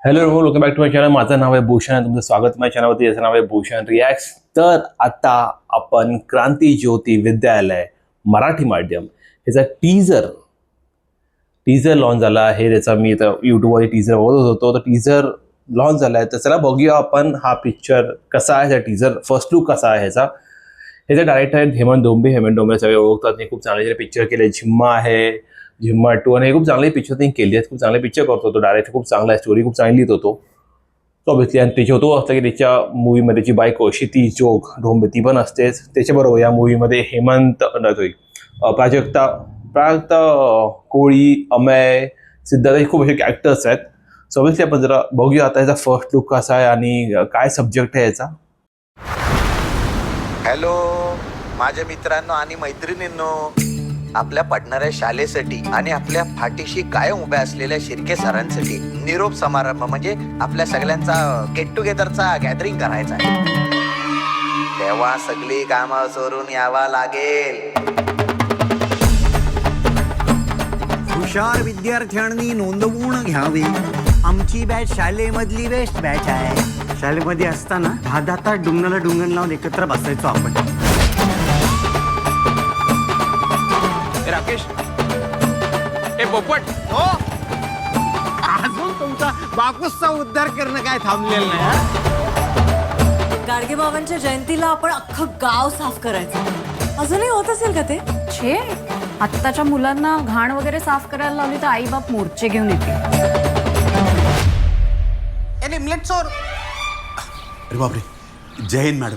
Hello welcome back to my channel. माझं नाव आहे भूषण आणि तुमचं स्वागत माझ्या चॅनलवरती. याचं नाव आहे भूषण रिॲक्ट्स. तर आता आपण क्रांती ज्योती विद्यालय मराठी माध्यम ह्याचा टीझर लॉन्च झाला आहे. त्याचा मी आता यूट्यूबवर टीझर बघत होतो, तर टीझर लॉन्च झाला आहे. तर चला बघूया आपण हा पिक्चर कसा आहे, ह्याचा टीझर फर्स्ट लुक कसा आहे ह्याचा. ह्याचे डायरेक्टर आहेत हेमंत डोंबे सगळे ओळखतात. हे खूप चांगले पिक्चर केले. झिम्मा आहे, झिम्मा 2 आणि हे खूप चांगले पिक्चर त्यांनी केली आहेत. खूप चांगले पिक्चर करतो तो. डायरेक्टर खूप चांगला आहे, स्टोरी खूप चांगली लिहित होतो तो ऑब्विसली. आणि त्याची होतो असतं की त्याच्या मूवीमध्ये त्याची बायको क्षितिज जोग ढोंबे ती पण असतेच. त्याच्याबरोबर या मूवीमध्ये हेमंत प्राजक्ता प्राजक्ता कोळी, अमय, सिद्धार्थ हे खूप असे कॅरेक्टर्स आहेत. सो ऑब्विसली आपण जरा बघूया आता याचा फर्स्ट लुक कसा आहे आणि काय सब्जेक्ट आहे याचा. हॅलो माझ्या मित्रांनो आणि मैत्रिणींनो, आपल्या पडणाऱ्या शाळेसाठी आणि आपल्या पाठीशी कायम उभ्या असलेल्या शिर्के सरांसाठी निरोप समारंभ म्हणजे आपल्या सगळ्यांचा गेट टुगेदरचा गॅदरिंग करायचा आहे. तेव्हा सगळी कामं सोडून यावा लागेल. हुशार विद्यार्थ्यांनी नोंदवून घ्यावे. आमची बॅच शाळेमधली बेस्ट बॅच आहे. शाळेमध्ये असताना 10 तास डुंगणाला डुंगण लावून एकत्र बसायचो आपण. राकेश ए पोपट हो, अजून तुमचा बापूसचा उद्धार करणं काय थांबलेलं नाही. गाडगे बाबांच्या जयंतीला आपण अख्खं गाव साफ करायचं. अजूनही होत असेल का ते? छे, आत्ताच्या मुलांना घाण वगैरे साफ करायला लावली तर आई बाप मोर्चे घेऊन येते. लिमलेट चोर. अरे बापरे, जय हिंद मॅडम.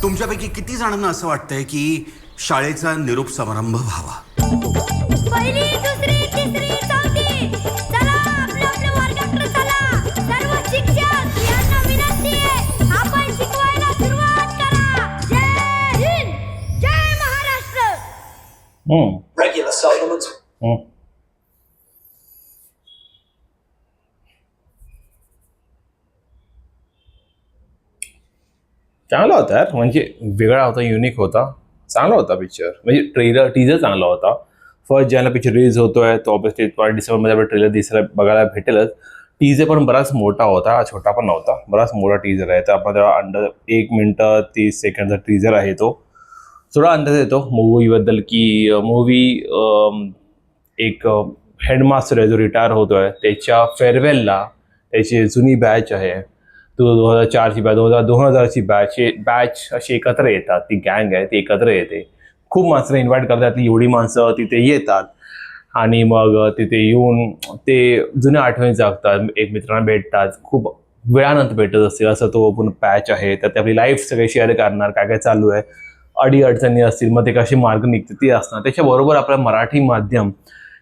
तुमच्यापैकी किती जणांना असं वाटतंय की शाळेचा निरोप समारंभ व्हावा? पहिली, दुसरी, तिसरी, चौथी, चला आपल्या आपल्या वर्गाकडे चला. सर्व शिक्षक यांना विनंती आहे, आपण शिकवायला सुरुवात करा. जय हिंद, जय महाराष्ट्र. Regular supplements. चांगला होता यार, म्हणजे वेगळा होता, युनिक होता, चांगला होता पिक्चर. म्हणजे टीझर चांगला होता. फर्स्ट ज्याला पिक्चर रिलीज होतोय तो ऑब्विसली डिसेंबरमध्ये आपल्याला ट्रेलर दिसायला बघायला भेटेलच. टीझर पण बराच मोठा होता, छोटा पण नव्हता, बराच मोठा टीझर आहे. तर आपण त्याला अंडर 1 मिनिट 30 सेकंडचा टीझर आहे. तो थोडा अंदाज येतो मूवीबद्दल की मूवी एक हेडमास्टर आहे जो रिटायर होतोय, त्याच्या फेअरवेलला त्याची जुनी बॅच आहे, 2004ची बॅच, 2000ची बॅच अशी एकत्र येतात. ती गँग आहे ती एकत्र येते. खूप माणसं इन्व्हाइट करतात. ती एवढी माणसं तिथे येतात आणि मग तिथे येऊन ते जुन्या आठवणी जागतात, एक मित्रांना भेटतात. खूप वेळानंतर भेटत असतील असं तो पूर्ण बॅच आहे. तर ते आपली लाईफ सगळे शेअर करणार, काय काय चालू आहे, अडीअडचणी असतील, मग ते कसे मार्ग निघते ती असणार. त्याच्याबरोबर आपलं मराठी माध्यम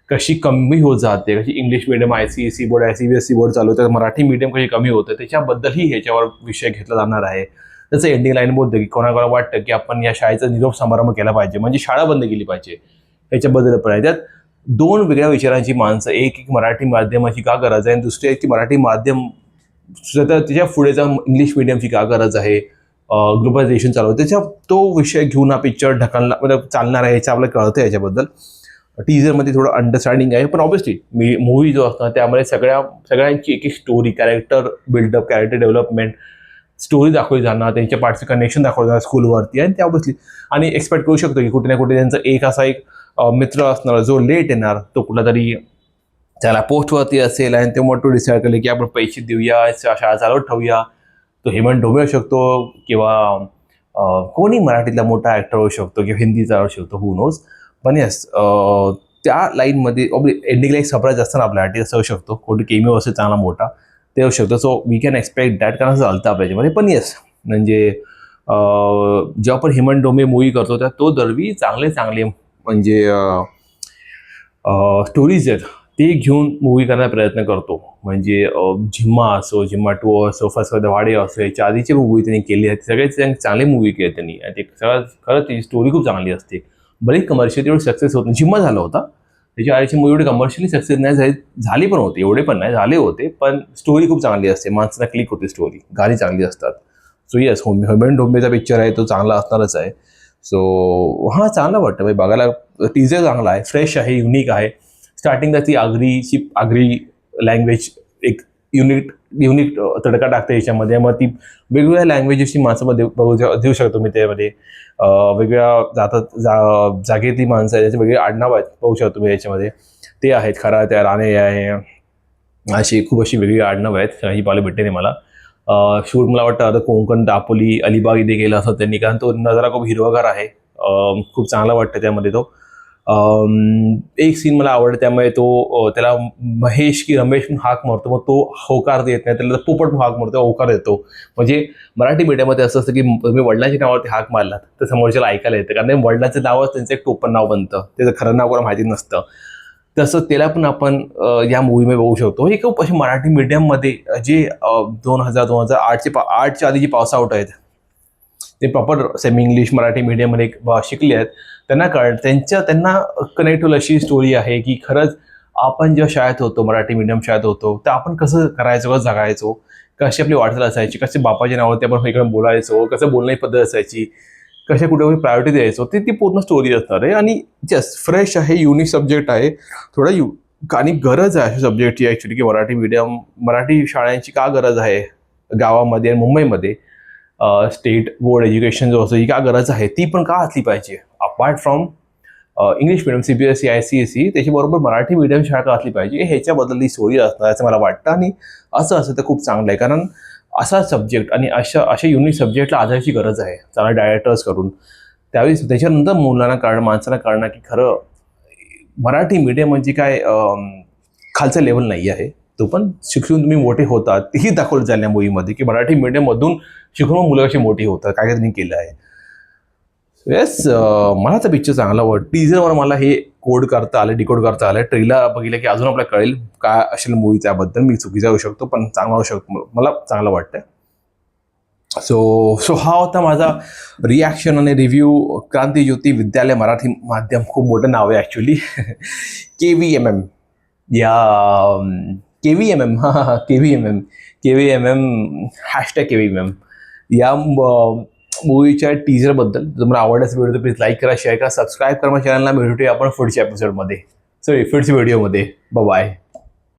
कशी कमी होत जाते, कशी English medium ICSE board CBSE board चालू तर मराठी मीडियम कशी कमी होतं, त्याच्याबद्दलही ह्याच्यावर विषय घेतला जाणार आहे. त्याचं एंडिंग लाईन बोलतं की कोणाकोणाला वाटतं की आपण या शाळेचा निरोप समारंभ केला पाहिजे, म्हणजे शाळा बंद केली पाहिजे, ह्याच्याबद्दल पण आहे. त्यात 2 वेगळ्या विचारांची माणसं, एक मराठी माध्यमाची का गरज आहे आणि दुसरी एक ती मराठी माध्यम त्याच्या पुढे जाऊन इंग्लिश मिडियमची का गरज आहे, ग्लोबलायझेशन चालू आहे, त्याच्या तो विषय घेऊन हा पिक्चर ढकलला म्हणजे चालणार आहे ह्याचं आपल्याला कळतं. याच्याबद्दल टीझरमध्ये थोडं अंडरस्टँडिंग आहे. पण ऑब्विसली मूवी जो असतो त्यामध्ये सगळ्यांची एक story, character buildup, character development, story दाखवली जाणार, त्यांच्या पार्टचं कनेक्शन दाखवलं जाणार स्कूलवरती. आणि ते ऑब्विसली आणि एक्सपेक्ट करू शकतो की कुठे ना कुठे त्यांचा एक असा एक मित्र असणार जो लेट येणार, तो कुठला तरी त्याला पोस्टवरती असेल आणि ते मग तो डिसाईड केलं की आपण पैसे देऊया, शाळा चालवत ठेवूया. तो हेमंत डोंबे होऊ शकतो किंवा कोणी मराठीतला मोठा ॲक्टर होऊ शकतो किंवा हिंदीचा होऊ शकतो, हू नोज. पण येस, त्या लाईनमध्ये एंडिंगला एक सरप्राईज असताना आपल्यासाठी असं होऊ शकतो, कोणी केमिओ असेल चांगला मोठा ते होऊ शकतो. So we can expect that, कारण असं चालतं आपल्याच्यामध्ये. पण येस, म्हणजे जेव्हा आपण हेमंत डोंबे मूवी करतो त्या तो दरवी चांगले म्हणजे स्टोरीज आहेत ते घेऊन मूवी करण्याचा प्रयत्न करतो. म्हणजे झिम्मा असो, झिम्मा 2 असो, फर्स्ट वाडे असो, याच्या आधीची मूवी त्यांनी केली आहे, सगळे चांगले मूवी केले त्यांनी. आणि ते खरंच ती स्टोरी खूप चांगली असते. बरेच कमर्शियल एवढी सक्सेस होत नाही. झिम्मा झाला होता, त्याची आईची मूवी एवढी कमर्शियली सक्सेस नाही झाली पण होती, एवढे पण नाही झाले होते, पण स्टोरी खूप चांगली असते, माणसाला क्लिक होते स्टोरी, गाणी चांगली असतात. सो येस, होमेन डोंबेचा पिक्चर आहे तो चांगला असणारच आहे. सो हां, चांगलं वाटतं भाई बघायला. टीजर चांगला आहे, फ्रेश आहे, युनिक आहे. स्टार्टिंगला ती आगरी लँग्वेज एक युनिक तडका टाकते याच्यामध्ये. मग ती वेगवेगळ्या लँग्वेजेसची माणसामध्ये देऊ शकतो मी त्यामध्ये. वेगवेगळ्या जागेतली माणसं आहे, त्याचे वेगळे आडनाव आहेत पाहू शकतो मी याच्यामध्ये. ते आहेत खरा त्या राणे आहे, अशी खूप अशी वेगळी आडनाव आहेत, ही पाहायला भेटते नाही मला. शूट मला वाटतं आता कोकण, दापोली, अलिबाग इथे गेला असं त्यांनी, कारण तो नजारा खूप हिरवागार आहे. खूप चांगला वाटतं त्यामध्ये तो. एक सीन मला आवडतं, त्यामुळे तो त्याला महेश की रमेश म्हणून हाक मारतो, मग तो होकार देत नाही, त्याला पोपट हाक मारतो, होकार देतो. म्हणजे मराठी मीडियामध्ये असं असतं की तुम्ही वडिलांच्या नावावरती हाक मारलात तर समोरच्याला ऐकायला येतं, कारण वडिलांचं नावच त्यांचं एक टोपण नाव बनतं, त्याचं खरं नाव कोणाला माहिती नसतं. तसं त्याला पण आपण या मूवीमध्ये बघू शकतो. हे खूप असे मराठी मीडियममध्ये जे 2008च्या आधी जे पास आउट आहेत, ते प्रॉपर सेमी इंग्लिश मराठी मीडियममध्ये शिकले आहेत, त्यांना कनेक्ट होईल अशी स्टोरी आहे की खरंच आपण जेव्हा शाळेत होतो, मराठी मीडियम शाळेत होतो, तर आपण कसं करायचो, कसं जगायचो, कशी आपली वाटचाल असायची, कसे बापाच्या नावावरती आपण इकडे बोलायचो, कसं बोलण्याची पद्धत असायची, कशा कुठे प्रायोरिटी द्यायचो, ती पूर्ण स्टोरी असणार आहे. आणि जस्ट फ्रेश आहे, युनिक सब्जेक्ट आहे, थोडा आणि गरज आहे अशा सब्जेक्टची ॲक्च्युली, की मराठी शाळांची का गरज आहे गावामध्ये आणि मुंबईमध्ये. स्टेट बोर्ड एज्युकेशन जो असतो, ही का गरज आहे, ती पण का असली पाहिजे. Apart from English medium, CBSE, ICSE, त्याच्याबरोबर मराठी मीडियम शाळा का असली पाहिजे, ह्याच्याबद्दल स्टोरी असणार असं मला वाटतं. आणि असं तर खूप चांगलं आहे, कारण असा सब्जेक्ट आणि अशा युनिक सब्जेक्टला आधाराची गरज आहे चांगल्या डायरेक्टर्स करून. त्यावेळी त्याच्यानंतर माणसांना कळणं की खरं मराठी मीडियम म्हणजे काय खालचं लेवल नाही आहे, तो पण शिक्षून तुम्ही मोठे होतात, तेही दाखवलं जाईल या मूवीमध्ये, की मराठी मीडियममधून शिकून मुलं कशी मोठी होतात, काय त्यांनी केलं आहे. येस, मला तर पिक्चर चांगला वाटतं. टीजरवर मला हे डिकोड करता आलं. ट्रेलर बघितलं की अजून आपल्याला कळेल काय असेल मूवी, त्याबद्दल मी चुकीचा होऊ शकतो, पण चांगला होऊ शकतो, मला चांगलं वाटतं. सो हा होता माझा रिॲक्शन आणि रिव्ह्यू क्रांतिज्योती विद्यालय मराठी माध्यम. खूप मोठं नाव आहे ॲक्च्युली. KVMM या KVMM #KVMM या मूवीच्या टीजरबद्दल जर मला आवडल्यास व्हिडिओ तर प्लीज लाईक करा, शेअर करा, सबस्क्राईब करा माझ्या चॅनलला. भेटूया आपण पुढच्या एपिसोडमध्ये, पुढच्या व्हिडिओमध्ये. बाय.